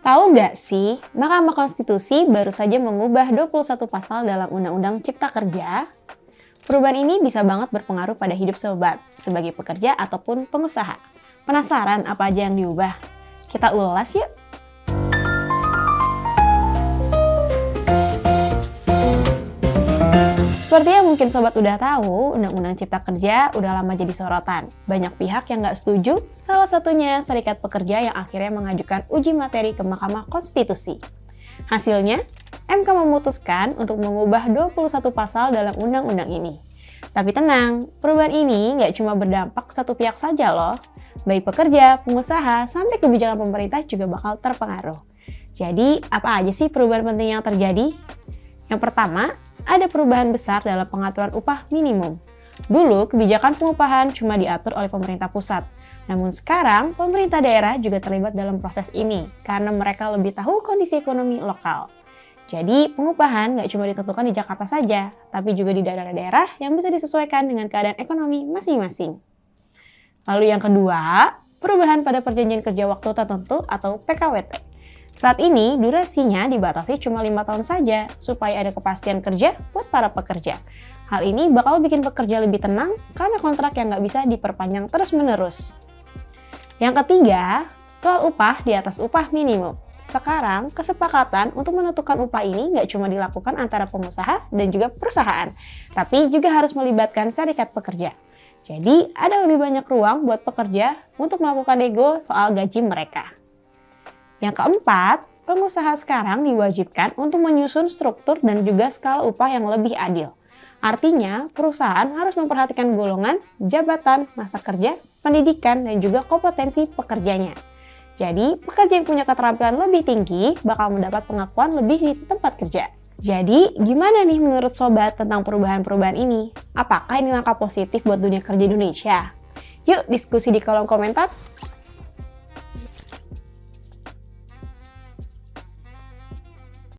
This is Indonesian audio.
Tahu nggak sih, Mahkamah Konstitusi baru saja mengubah 21 pasal dalam Undang-Undang Cipta Kerja. Perubahan ini bisa banget berpengaruh pada hidup sobat, sebagai pekerja ataupun pengusaha. Penasaran apa aja yang diubah? Kita ulas yuk! Seperti yang mungkin sobat udah tahu, Undang-Undang Cipta Kerja udah lama jadi sorotan. Banyak pihak yang nggak setuju, salah satunya Serikat Pekerja yang akhirnya mengajukan uji materi ke Mahkamah Konstitusi. Hasilnya, MK memutuskan untuk mengubah 21 pasal dalam undang-undang ini. Tapi tenang, perubahan ini nggak cuma berdampak ke satu pihak saja loh. Baik pekerja, pengusaha, sampai kebijakan pemerintah juga bakal terpengaruh. Jadi, apa aja sih perubahan penting yang terjadi? Yang pertama, ada perubahan besar dalam pengaturan upah minimum. Dulu, kebijakan pengupahan cuma diatur oleh pemerintah pusat. Namun sekarang, pemerintah daerah juga terlibat dalam proses ini karena mereka lebih tahu kondisi ekonomi lokal. Jadi, pengupahan nggak cuma ditentukan di Jakarta saja, tapi juga di daerah-daerah yang bisa disesuaikan dengan keadaan ekonomi masing-masing. Lalu yang kedua, perubahan pada perjanjian kerja waktu tertentu atau PKWT. Saat ini, durasinya dibatasi cuma 5 tahun saja, supaya ada kepastian kerja buat para pekerja. Hal ini bakal bikin pekerja lebih tenang karena kontrak yang nggak bisa diperpanjang terus-menerus. Yang ketiga, soal upah di atas upah minimum. Sekarang, kesepakatan untuk menentukan upah ini nggak cuma dilakukan antara pengusaha dan juga perusahaan, tapi juga harus melibatkan serikat pekerja. Jadi, ada lebih banyak ruang buat pekerja untuk melakukan nego soal gaji mereka. Yang keempat, pengusaha sekarang diwajibkan untuk menyusun struktur dan juga skala upah yang lebih adil. Artinya, perusahaan harus memperhatikan golongan, jabatan, masa kerja, pendidikan, dan juga kompetensi pekerjanya. Jadi, pekerja yang punya keterampilan lebih tinggi bakal mendapat pengakuan lebih di tempat kerja. Jadi, gimana nih menurut sobat tentang perubahan-perubahan ini? Apakah ini langkah positif buat dunia kerja Indonesia? Yuk diskusi di kolom komentar.